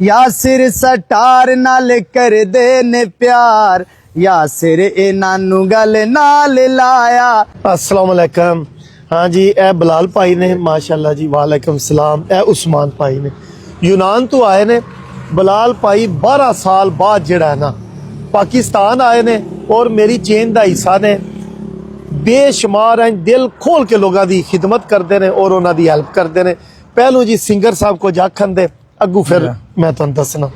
Yasir star नाल कर दे ने प्यार यासिर इन्हां नू गल नाल लाया। अस्सलाम वालेकुम। हाँ जी, ए बिलाल भाई ने माशाल्लाह जी, वालेकुम सलाम। ए उस्मान भाई ने यूनान तो आए ने। बिलाल भाई 12 साल बाद जड़ा है ना पाकिस्तान आए ने और मेरी चेन का हिस्सा ने। बेशुमार हैं, दिल खोल के लोगों की खिदमत करते हैं और उन्हों की हेल्प करते हैं। पहलू जी सिंगर साहब को जाखन दे, अगू फिर मैं तुहानू दसना।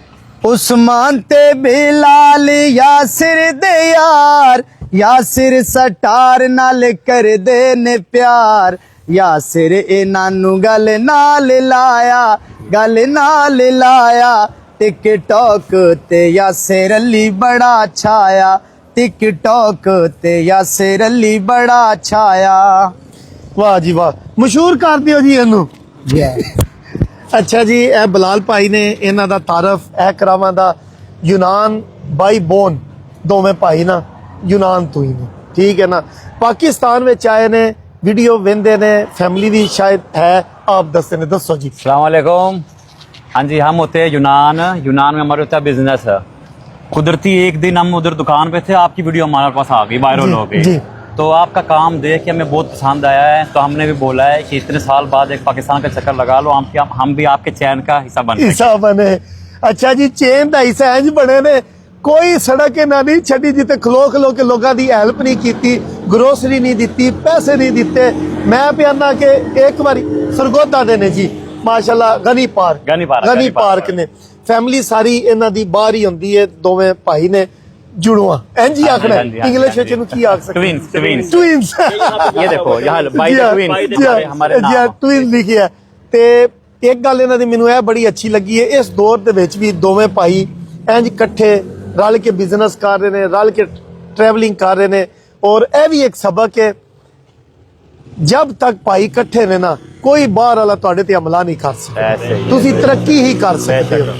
उस्मान ते बिलाल यासिर दे यार यासिर सटार नाल कर दे ने प्यार यासिर इन्हां नू गल नाल लाया गल नाल लाया। टिकटॉक ते यासिर अली बड़ा छाया टिकटॉक ते यासिर अली बड़ा छाया। वाह जी वाह, मशहूर कर दियो जी इनू। अच्छा जी, ए बिलाल भाई ने इन्हां दा तारफ ए करावां दा यूनान बाई बोन दोवें भाई ना यूनान तो ही ने, ठीक है ना। पाकिस्तान में आए ने, वीडियो वेंदे ने, फैमिली भी शायद है, आप दसते ने, दसो जी। अस्सलाम वालेकुम। हाँ जी, हम होते हैं यूनान में हमारे होता है बिजनेस है। कुदरती एक दिन हम उधर दुकान पे थे, आपकी वीडियो हमारे पास आ गई वायरल हो गई। तो आपका काम देख के हमें बहुत पसंद आया है, तो हमने भी बोला है कि इतने साल बाद एक पाकिस्तान का चक्कर लगा लो, हम भी आपके चैन का हिस्सा बने। अच्छा जी, चैन का हिस्सा इंज बने ने, कोई सड़क ना नहीं छड़ी जिते खलो खलो के लोगों की हेल्प नहीं की, ग्रोसरी नहीं दी, पैसे नहीं दिते। मैं पियाना के एक बारी सरगोदा देने जी माशाल्लाह गनी पार्क ने फैमिली सारी इन्हां दी बाहर ही होंदी है। दोवें भाई ने जुड़वा इंज ही आखना इंग्लिश विच की आख सकते ट्विंस। ये देखो यहाँ ट्विंस लिखिया है। ते एक गल इन्हां दी मैनूं ए बड़ी अच्छी लगी है, इस दौर दे विच भी दोवें भाई इंज इकट्ठे रल के बिजनेस कर रहे हैं, रल के ट्रैवलिंग कर रहे हैं। और यह भी एक सबक है, जब तक भाई इकट्ठे ने ना कोई बाहर वाला तुहाडे ते हमला नहीं कर सकता, तुसी तरक्की ही कर सकते हो।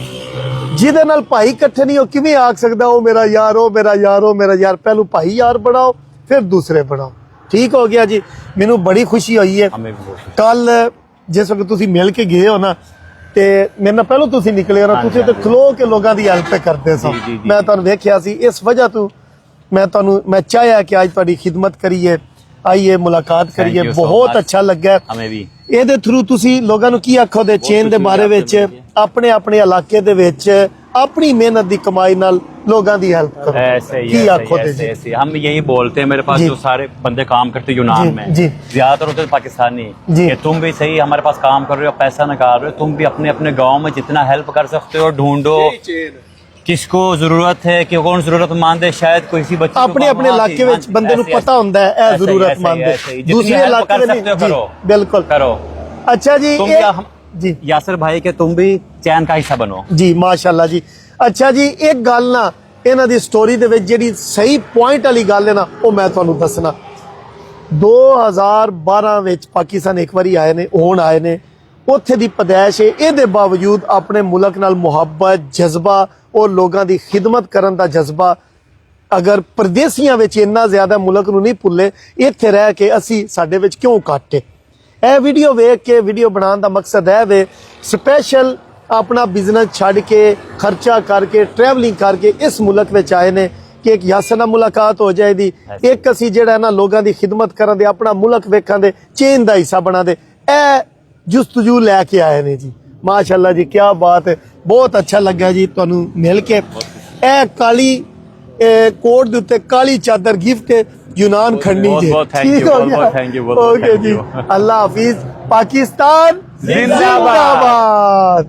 जिहदे नाल भाई इकट्ठे नहीं हो किवें आख सकदा ओ मेरा यार, ओ मेरा यार, ओ मेरा यार। पहलू भाई यार बनाओ फिर दूसरे बनाओ, ठीक हो गया जी। मैनूं बड़ी खुशी हुई है। कल जिस वक्त तुसी मिल के गए हो ना, ते मेरे नाल पहलों तुसी निकले हो ना, तुसी ते खलो के लोगों की हेल्प करते सो। मैं तुहानूं वेखिया सी, इस वजह तो मैं चाहया कि अज तुहाडी खिदमत करिए, आइए मुलाकात करिए, बहुत अच्छा लगा। हमें भी ਇਹਦੇ ਥਰੂ ਤੁਸੀਂ ਲੋਕਾਂ ਨੂੰ ਕੀ ਆਖੋ ਦੇ ਚੇਨ ਦੇ ਬਾਰੇ ਵਿੱਚ ਆਪਣੇ ਆਪਣੇ ਇਲਾਕੇ ਦੇ ਵਿੱਚ अपनी मेहनत की कमाई नाल लोगों की हेल्प करो। ऐसे ही हम यही बोलते हैं। मेरे पास जो सारे बंदे काम करते हैं यूनान में, ज्यादातर होते हैं पाकिस्तानी, कि तुम भी सही हमारे पास काम कर रहे हो, पैसा निकाल रहे हो, तुम भी अपने अपने गांव में जितना हेल्प कर सकते हो ढूंढो, किसको जरूरत है, कि कौन जरूरतमंद है, शायद कोई सी बच्चे अपने अपने इलाके में बंदे को पता होता है ए जरूरतमंद है, दूसरे इलाके में करो, बिल्कुल करो। अच्छा जी, जी यासिर भाई के तुम भी चैन का हिस्सा बनो जी, माशाल्लाह जी। अच्छा जी, एक गल ना इन्हां दी स्टोरी दे विच जिहड़ी सही पॉइंट वाली गल है ना, वो मैं तुहानूं दसना। 2012 विच पाकिस्तान एक बारी आए ने, हुण आए ने, उत्थे दी पैदाइश है। इहदे बावजूद अपने मुल्क नाल मुहब्बत, जज्बा और लोगों की खिदमत करन दा जज्बा, अगर परदेसियां विच इन्ना ज्यादा मुल्क नूं नहीं भुल्ले, इत्थे रह के असी साडे विच क्यों घट है। यह वीडियो वेख के वीडियो बनाने का मकसद है वे स्पैशल अपना बिजनेस छड़ के खर्चा करके ट्रैवलिंग करके इस मुल्क में आए ने कि एक यासिर नाल मुलाकात हो जाएगी, एक असी जिहड़ा ना लोगों की खिदमत करन दे, अपना मुल्क वेखण दे, चेन का हिस्सा बना दे, ए जुस्तजू लैके आए ने जी। माशाल्लाह जी, क्या बात है, बहुत अच्छा लगा जी तुहानूं मिल के। ए काली कोट दे उत्ते काली चादर गिफ्ट यूनान खंडी जी, ठीक हो गया। ओके जी, अल्लाह हाफिज। पाकिस्तान जिंदाबाद।